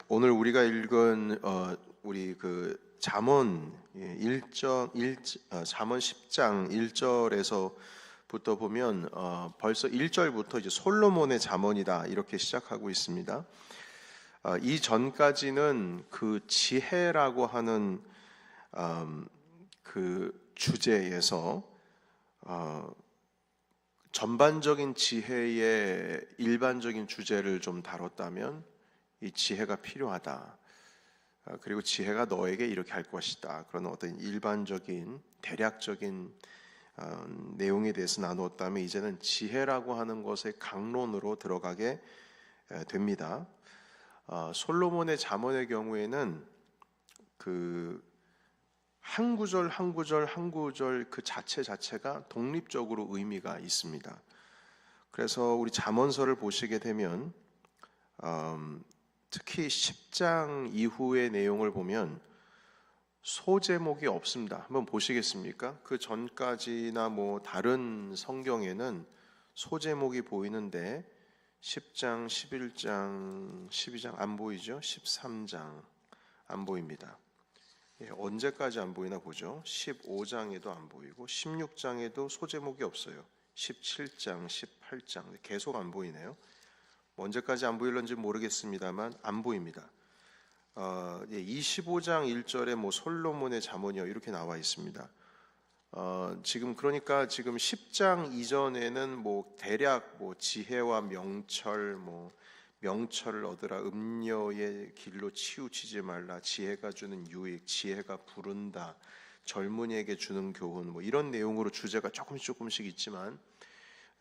오늘 우리가 읽은 우리 그 잠언 잠언 10장 1절에서부터 보면 벌써 1절부터 이제 솔로몬의 잠언이다 이렇게 시작하고 있습니다. 이 전까지는 그 지혜라고 하는 그 주제에서 전반적인 지혜의 일반적인 주제를 좀 다뤘다면 이 지혜가 필요하다. 그리고 지혜가 너에게 이렇게 할 것이다. 그런 어떤 일반적인 대략적인 내용에 대해서 나누었다면 이제는 지혜라고 하는 것의 강론으로 들어가게 됩니다. 솔로몬의 잠언의 경우에는 그 한 구절 한 구절 한 구절 그 자체가 독립적으로 의미가 있습니다. 그래서 우리 잠언서를 보시게 되면 특히 10장 이후의 내용을 보면 소제목이 없습니다. 한번 보시겠습니까? 그 전까지나 뭐 다른 성경에는 소제목이 보이는데 10장, 11장, 12장 안 보이죠? 13장 안 보입니다. 언제까지 안 보이나 보죠. 15장에도 안 보이고 16장에도 소제목이 없어요. 17장, 18장 계속 안 보이네요. 언제까지 안 보일런지 모르겠습니다만 안 보입니다. 25장 1절에 뭐 솔로몬의 잠언이요 이렇게 나와 있습니다. 지금 그러니까 지금 10장 이전에는 뭐 대략 뭐 지혜와 명철 명철을 얻으라, 음녀의 길로 치우치지 말라, 지혜가 주는 유익, 지혜가 부른다, 젊은이에게 주는 교훈 뭐 이런 내용으로 주제가 조금씩 있지만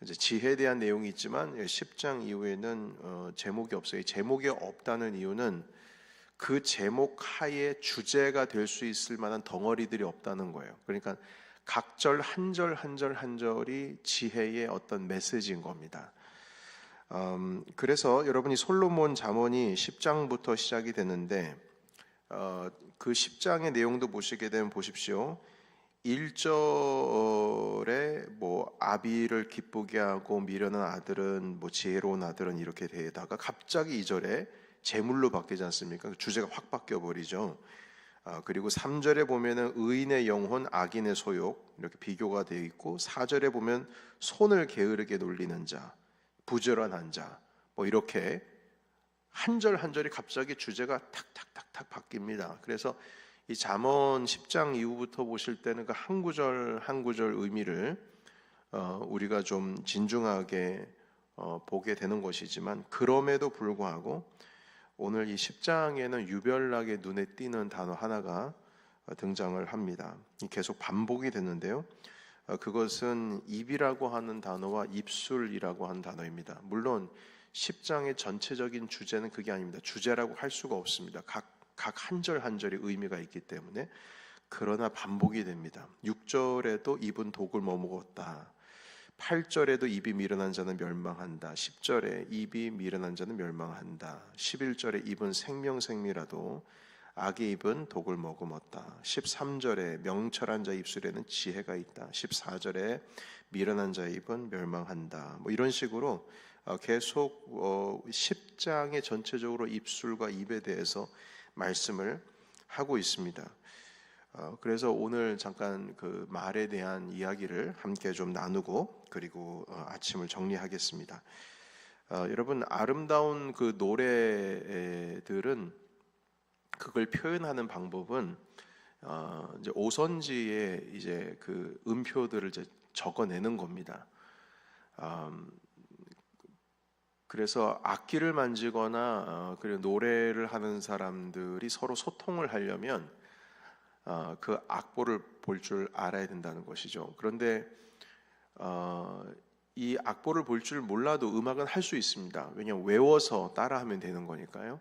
이제 지혜에 대한 내용이 있지만 10장 이후에는 제목이 없어요. 제목이 없다는 이유는 그 제목 하에 주제가 될 수 있을 만한 덩어리들이 없다는 거예요. 그러니까 각 절 한 절 한 절 한 절이 지혜의 어떤 메시지인 겁니다. 그래서 여러분이 솔로몬 잠언이 10장부터 시작이 되는데 그 10장의 내용도 보시게 되면 보십시오. 1절에 뭐 아비를 기쁘게 하고 미련한 아들은 뭐 지혜로운 아들은 이렇게 되다가 갑자기 2절에 재물로 바뀌지 않습니까? 주제가 확 바뀌어 버리죠. 그리고 3절에 보면은 의인의 영혼 악인의 소욕 이렇게 비교가 되어 있고 4절에 보면 손을 게으르게 놀리는 자 부지런한 자 뭐 이렇게 한 절 한 절이 갑자기 주제가 탁탁탁탁 바뀝니다. 그래서 이 잠언 10장 이후부터 보실 때는 그 한 구절 한 구절 의미를 우리가 좀 진중하게 보게 되는 것이지만 그럼에도 불구하고 오늘 이 10장에는 유별나게 눈에 띄는 단어 하나가 등장을 합니다. 계속 반복이 되는데요. 그것은 입이라고 하는 단어와 입술이라고 하는 단어입니다. 물론 10장의 전체적인 주제는 그게 아닙니다. 주제라고 할 수가 없습니다. 각 한 절 한 절의 의미가 있기 때문에 그러나 반복이 됩니다. 6절에도 입은 독을 머먹었다. 8절에도 입이 미련한 자는 멸망한다. 10절에 입이 미련한 자는 멸망한다. 11절에 입은 생명생미라도 악의 입은 독을 머금었다. 13절에 명철한 자 입술에는 지혜가 있다. 14절에 미련한 자 입은 멸망한다. 뭐 이런 식으로 계속 10장의 전체적으로 입술과 입에 대해서 말씀을 하고 있습니다. 그래서 오늘 잠깐 그 말에 대한 이야기를 함께 좀 나누고 그리고 아침을 정리하겠습니다. 여러분 아름다운 그 노래들은 그걸 표현하는 방법은 이제 오선지에 이제 그 음표들을 이제 적어내는 겁니다. 그래서 악기를 만지거나 그리고 노래를 하는 사람들이 서로 소통을 하려면 그 악보를 볼 줄 알아야 된다는 것이죠. 그런데 이 악보를 볼 줄 몰라도 음악은 할 수 있습니다. 왜냐하면 외워서 따라하면 되는 거니까요.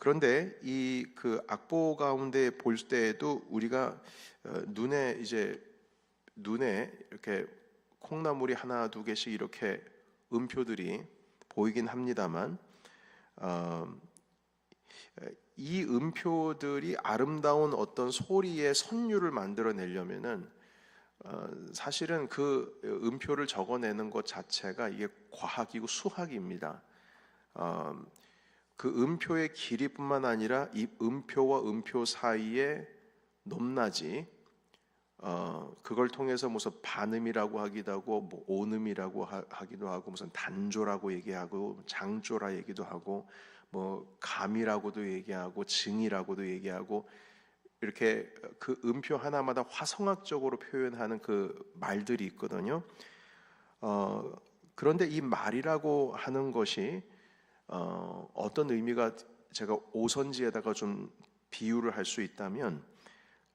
그런데 이 그 악보 가운데 볼 때에도 우리가 눈에 이렇게 콩나물이 하나 두 개씩 이렇게 음표들이 보이긴 합니다만 이 음표들이 아름다운 어떤 소리의 선율을 만들어내려면은 사실은 그 음표를 적어내는 것 자체가 이게 과학이고 수학입니다. 그 음표의 길이뿐만 아니라 이 음표와 음표 사이의 높낮이, 그걸 통해서 무슨 반음이라고 하기도 하고 뭐 온음이라고 하기도 하고 무슨 단조라고 얘기하고 장조라 얘기도 하고 뭐 감이라고도 얘기하고 증이라고도 얘기하고, 이렇게 그 음표 하나마다 화성학적으로 표현하는 그 말들이 있거든요. 그런데 이 말이라고 하는 것이 어떤 의미가, 제가 오선지에다가 좀 비유를 할 수 있다면,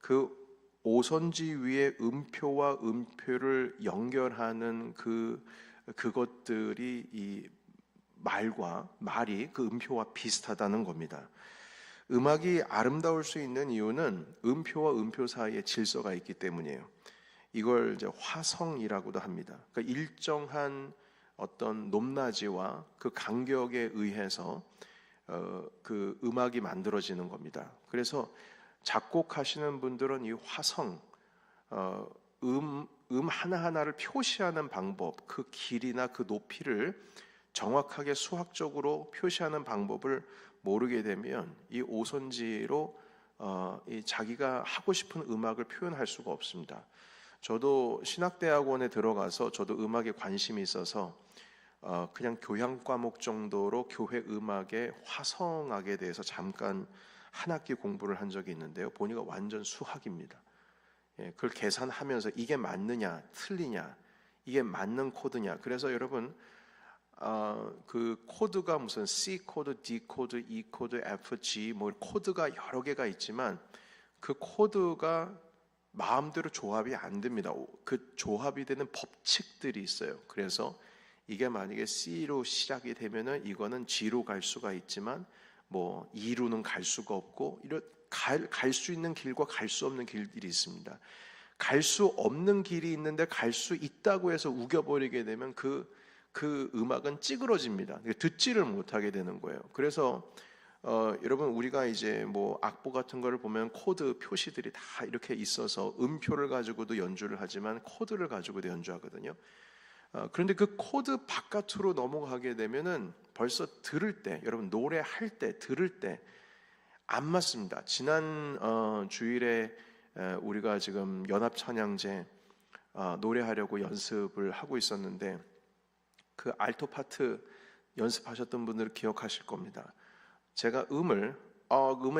그 오선지 위에 음표와 음표를 연결하는 그것들이 이 말이 그 음표와 비슷하다는 겁니다. 음악이 아름다울 수 있는 이유는 음표와 음표 사이에 질서가 있기 때문이에요. 이걸 이제 화성이라고도 합니다. 그러니까 일정한 어떤 높낮이와 그 간격에 의해서 그 음악이 만들어지는 겁니다. 그래서 작곡하시는 분들은 이 화성, 하나하나를 표시하는 방법, 그 길이나 그 높이를 정확하게 수학적으로 표시하는 방법을 모르게 되면 이 오선지로 이 자기가 하고 싶은 음악을 표현할 수가 없습니다. 저도 신학대학원에 들어가서 저도 음악에 관심이 있어서 그냥 교양 과목 정도로 교회 음악의 화성악에 대해서 잠깐 한 학기 공부를 한 적이 있는데요. 보니까 완전 수학입니다. 그걸 계산하면서 이게 맞느냐, 틀리냐, 이게 맞는 코드냐. 그래서 여러분, 그 코드가 무슨 C 코드, D 코드, E 코드, F, G 뭐 코드가 여러 개가 있지만 그 코드가 마음대로 조합이 안 됩니다. 그 조합이 되는 법칙들이 있어요. 그래서 이게 만약에 C로 시작이 되면은 이거는 G로 갈 수가 있지만 뭐 E로는 갈 수가 없고, 갈 수 있는 길과 갈 수 없는 길들이 있습니다. 갈 수 없는 길이 있는데 갈 수 있다고 해서 우겨버리게 되면 그 음악은 찌그러집니다. 듣지를 못하게 되는 거예요. 그래서 여러분, 우리가 이제 뭐 악보 같은 거를 보면 코드 표시들이 다 이렇게 있어서 음표를 가지고도 연주를 하지만 코드를 가지고도 연주하거든요. 그런데 그 코드 바깥으로 넘어가게 되면은 벌써 들을 때, 여러분 노래할 때 들을 때 안 맞습니다. 지난 주일에 우리가 지금 연합찬양제 노래하려고 연습을 하고 있었는데, 그 알토 파트 연습하셨던 분들은 기억하실 겁니다. 제가 음을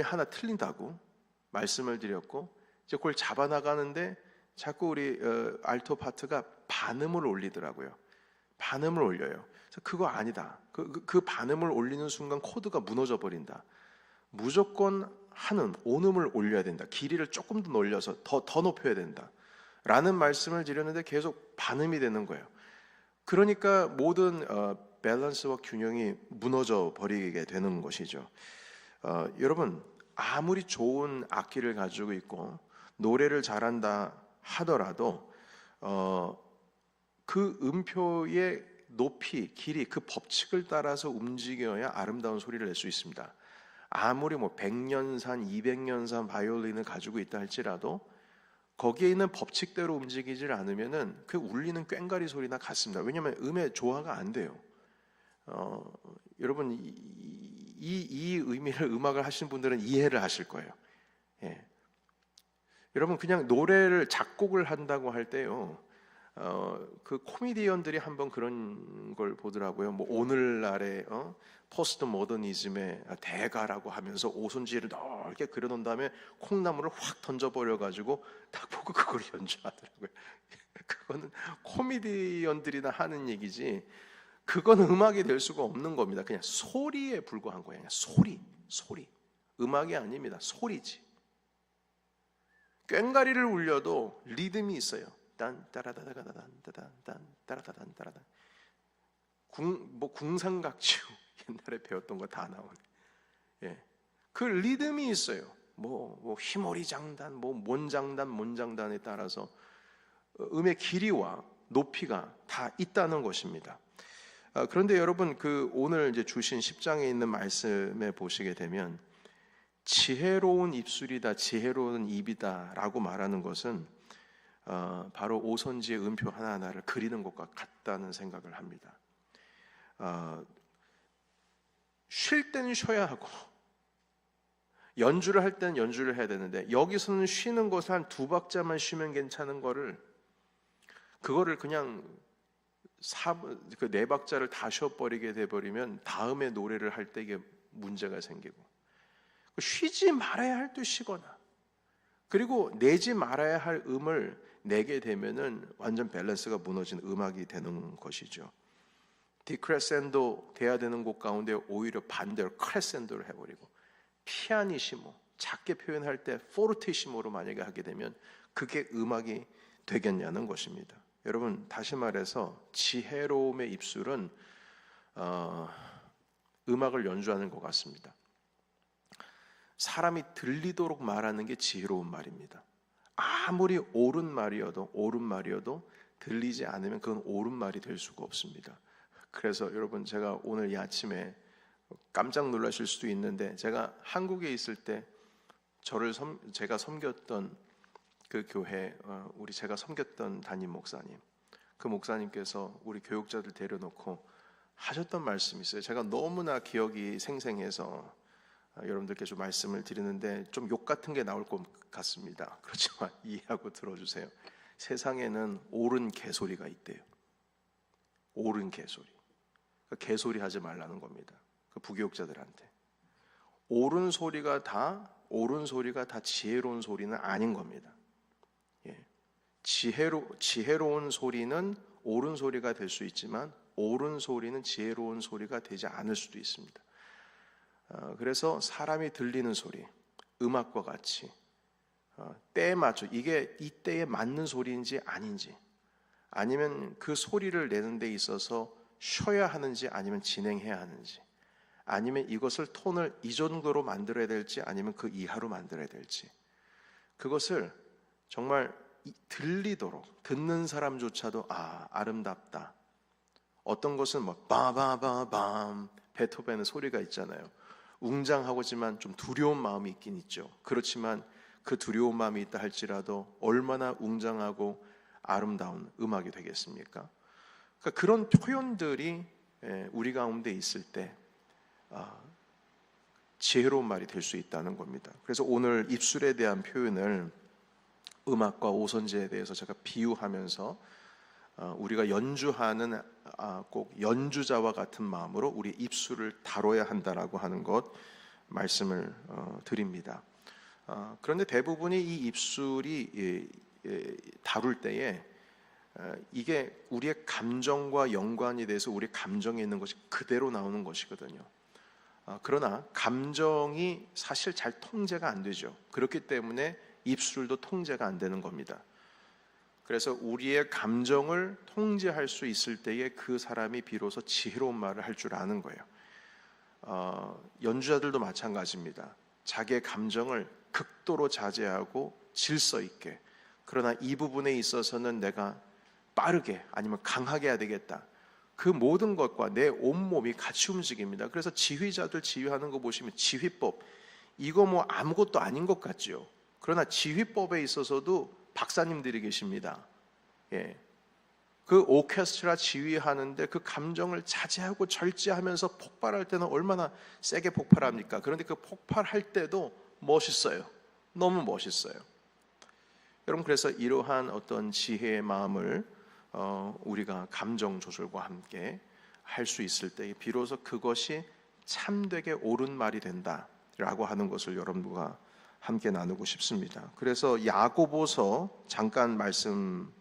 하나 틀린다고 말씀을 드렸고, 이제 그걸 잡아 나가는데 자꾸 우리 알토 파트가 반음을 올리더라고요. 반음을 올려요. 그래서 그거 아니다. 그 반음을 올리는 순간 코드가 무너져 버린다. 무조건 하는 온음을 올려야 된다. 길이를 조금 더 올려서 더 높여야 된다. 라는 말씀을 드렸는데 계속 반음이 되는 거예요. 그러니까 모든 밸런스와 균형이 무너져 버리게 되는 것이죠. 여러분, 아무리 좋은 악기를 가지고 있고 노래를 잘한다 하더라도 그 음표의 높이, 길이, 그 법칙을 따라서 움직여야 아름다운 소리를 낼 수 있습니다. 아무리 뭐 100년산, 200년산 바이올린을 가지고 있다 할지라도 거기에 있는 법칙대로 움직이질 않으면은 그 울리는 꽹과리 소리나 같습니다. 왜냐하면 음의 조화가 안 돼요. 여러분, 이 의미를 음악을 하시는 분들은 이해를 하실 거예요. 예. 여러분, 그냥 노래를 작곡을 한다고 할 때요, 그 코미디언들이 한번 그런 걸 보더라고요. 뭐 오늘날의 포스트 모더니즘의 대가라고 하면서 오선지를 넓게 그려놓은 다음에 콩나물을 확 던져버려가지고 딱 보고 그걸 연주하더라고요. 그거는 코미디언들이나 하는 얘기지, 그건 음악이 될 수가 없는 겁니다. 그냥 소리에 불과한 거예요. 그냥 소리. 음악이 아닙니다. 소리지. 꽹과리를 울려도 리듬이 있어요. 딴 따라다다다단 따라다단 따라다. 궁상각주 옛날에 배웠던 거 다 나오네. 예, 그 리듬이 있어요. 뭐 휘몰이 장단, 뭐 몬장단에 따라서 음의 길이와 높이가 다 있다는 것입니다. 그런데 여러분, 그 오늘 이제 주신 10장에 있는 말씀에 보시게 되면 지혜로운 입술이다, 지혜로운 입이다라고 말하는 것은 바로 오선지의 음표 하나하나를 그리는 것과 같다는 생각을 합니다. 쉴 때는 쉬어야 하고 연주를 할 때는 연주를 해야 되는데 여기서는 쉬는 것을 한 2박자만 쉬면 괜찮은 그거를 그냥 그 4박자를 다 쉬어버리게 돼버리면 다음에 노래를 할 때 이게 문제가 생기고, 쉬지 말아야 할 때 쉬거나, 그리고 내지 말아야 할 음을 내게 되면은 완전 밸런스가 무너진 음악이 되는 것이죠. 디크레센도 돼야 되는 곡 가운데 오히려 반대로 크레센도를 해버리고, 피아니시모 작게 표현할 때 포르테시모로 만약에 하게 되면 그게 음악이 되겠냐는 것입니다. 여러분, 다시 말해서 지혜로움의 입술은 음악을 연주하는 것 같습니다. 사람이 들리도록 말하는 게 지혜로운 말입니다. 아무리 옳은 말이어도 들리지 않으면 그건 옳은 말이 될 수가 없습니다. 그래서 여러분, 제가 오늘 이 아침에 깜짝 놀라실 수도 있는데, 제가 한국에 있을 때 제가 섬겼던 그 교회, 제가 섬겼던 담임 목사님, 그 목사님께서 우리 교육자들 데려놓고 하셨던 말씀이 있어요. 제가 너무나 기억이 생생해서 여러분들께 좀 말씀을 드리는데 좀 욕 같은 게 나올 것 같습니다. 그렇지만 이해하고 들어주세요. 세상에는 옳은 개소리가 있대요. 옳은 개소리. 개소리 하지 말라는 겁니다. 그 부교육자들한테. 옳은 소리가 다 지혜로운 소리는 아닌 겁니다. 예. 지혜로운 소리는 옳은 소리가 될 수 있지만 옳은 소리는 지혜로운 소리가 되지 않을 수도 있습니다. 그래서 사람이 들리는 소리, 음악과 같이 때에 맞춰, 이게 이 때에 맞는 소리인지 아닌지, 아니면 그 소리를 내는 데 있어서 쉬어야 하는지 아니면 진행해야 하는지, 아니면 이것을 톤을 이 정도로 만들어야 될지 아니면 그 이하로 만들어야 될지, 그것을 정말 들리도록, 듣는 사람조차도 아름답다. 어떤 것은 빠바바밤, 베토벤의 소리가 있잖아요. 웅장하고지만 좀 두려운 마음이 있긴 있죠. 그렇지만 그 두려운 마음이 있다 할지라도 얼마나 웅장하고 아름다운 음악이 되겠습니까? 그러니까 그런 표현들이 우리 가운데 있을 때 지혜로운 말이 될 수 있다는 겁니다. 그래서 오늘 입술에 대한 표현을 음악과 오선지에 대해서 제가 비유하면서 우리가 연주하는 꼭 연주자와 같은 마음으로 우리 입술을 다뤄야 한다라고 하는 것 말씀을 드립니다. 그런데 대부분이 이 입술이 다룰 때에 이게 우리의 감정과 연관이 돼서 우리 감정에 있는 것이 그대로 나오는 것이거든요. 그러나 감정이 사실 잘 통제가 안 되죠. 그렇기 때문에 입술도 통제가 안 되는 겁니다. 그래서 우리의 감정을 통제할 수 있을 때에 그 사람이 비로소 지혜로운 말을 할 줄 아는 거예요. 연주자들도 마찬가지입니다. 자기의 감정을 극도로 자제하고 질서 있게, 그러나 이 부분에 있어서는 내가 빠르게 아니면 강하게 해야 되겠다. 그 모든 것과 내 온몸이 같이 움직입니다. 그래서 지휘자들 지휘하는 거 보시면 지휘법, 이거 뭐 아무것도 아닌 것 같죠. 그러나 지휘법에 있어서도 박사님들이 계십니다. 예. 그 오케스트라 지휘하는데 그 감정을 자제하고 절제하면서 폭발할 때는 얼마나 세게 폭발합니까? 그런데 그 폭발할 때도 멋있어요. 너무 멋있어요. 여러분, 그래서 이러한 어떤 지혜의 마음을 우리가 감정 조절과 함께 할 수 있을 때 비로소 그것이 참되게 옳은 말이 된다라고 하는 것을 여러분과 함께 나누고 싶습니다. 그래서 야고보서 잠깐 말씀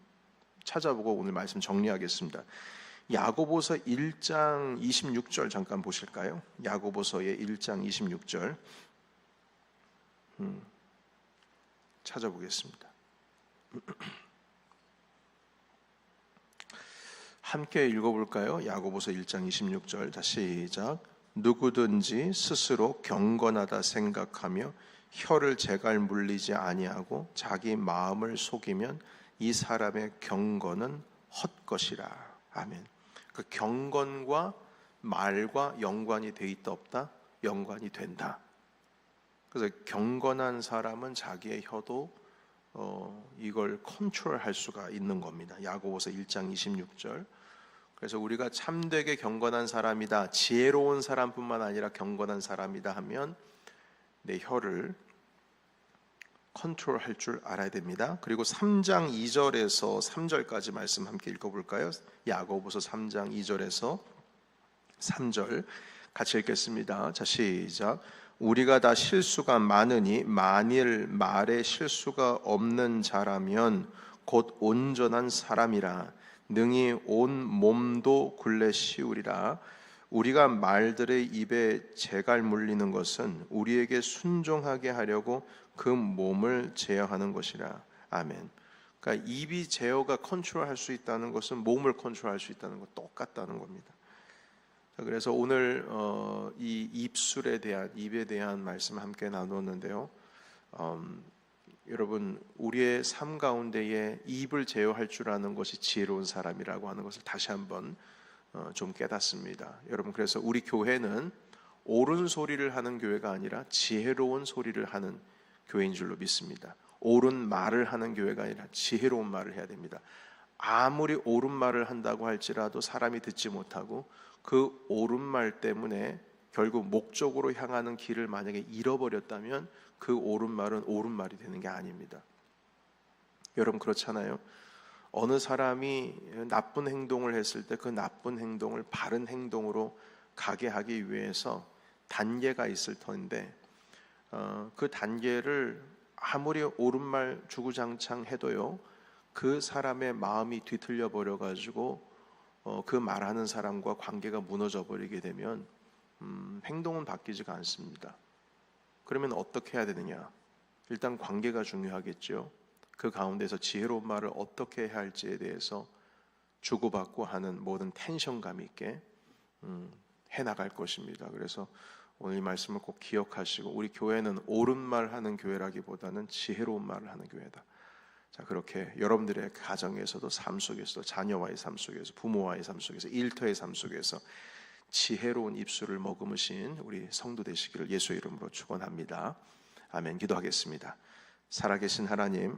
찾아보고 오늘 말씀 정리하겠습니다. 야고보서 1장 26절 잠깐 보실까요? 야고보서의 1장 26절 찾아보겠습니다. 함께 읽어볼까요? 야고보서 1장 26절 다시 시작. 누구든지 스스로 경건하다 생각하며 혀를 제갈 물리지 아니하고 자기 마음을 속이면 이 사람의 경건은 헛것이라. 아멘. 그 경건과 말과 연관이 돼 있다 없다? 연관이 된다. 그래서 경건한 사람은 자기의 혀도 이걸 컨트롤할 수가 있는 겁니다. 야고보서 1장 26절. 그래서 우리가 참되게 경건한 사람이다, 지혜로운 사람뿐만 아니라 경건한 사람이다 하면 내 혀를 컨트롤할 줄 알아야 됩니다. 그리고 3장 2절에서 3절까지 말씀 함께 읽어볼까요? 야고보서 3장 2절에서 3절 같이 읽겠습니다. 자, 시작. 우리가 다 실수가 많으니 만일 말에 실수가 없는 자라면 곧 온전한 사람이라 능히 온 몸도 굴레 씌우리라. 우리가 말들의 입에 재갈 물리는 것은 우리에게 순종하게 하려고 그 몸을 제어하는 것이라. 아멘. 그러니까 입이 제어가 컨트롤할 수 있다는 것은 몸을 컨트롤할 수 있다는 것 똑같다는 겁니다. 그래서 오늘 이 입술에 대한, 입에 대한 말씀 함께 나눴는데요. 여러분, 우리의 삶 가운데에 입을 제어할 줄 아는 것이 지혜로운 사람이라고 하는 것을 다시 한번 좀 깨닫습니다. 여러분, 그래서 우리 교회는 옳은 소리를 하는 교회가 아니라 지혜로운 소리를 하는 교회인 줄로 믿습니다. 옳은 말을 하는 교회가 아니라 지혜로운 말을 해야 됩니다. 아무리 옳은 말을 한다고 할지라도 사람이 듣지 못하고 그 옳은 말 때문에 결국 목적으로 향하는 길을 만약에 잃어버렸다면 그 옳은 말은 옳은 말이 되는 게 아닙니다. 여러분, 그렇잖아요. 어느 사람이 나쁜 행동을 했을 때 그 나쁜 행동을 바른 행동으로 가게 하기 위해서 단계가 있을 텐데 그 단계를 아무리 옳은 말 주구장창 해도요, 그 사람의 마음이 뒤틀려 버려 가지고 그 말하는 사람과 관계가 무너져 버리게 되면 행동은 바뀌지가 않습니다. 그러면 어떻게 해야 되느냐? 일단 관계가 중요하겠죠. 그 가운데서 지혜로운 말을 어떻게 해야 할지에 대해서 주고받고 하는 모든 텐션감 있게 해나갈 것입니다. 그래서 오늘 이 말씀을 꼭 기억하시고, 우리 교회는 옳은 말 하는 교회라기보다는 지혜로운 말을 하는 교회다. 자, 그렇게 여러분들의 가정에서도, 삶 속에서도, 자녀와의 삶 속에서, 부모와의 삶 속에서, 일터의 삶 속에서 지혜로운 입술을 머금으신 우리 성도 되시기를 예수의 이름으로 축원합니다. 아멘. 기도하겠습니다. 살아계신 하나님,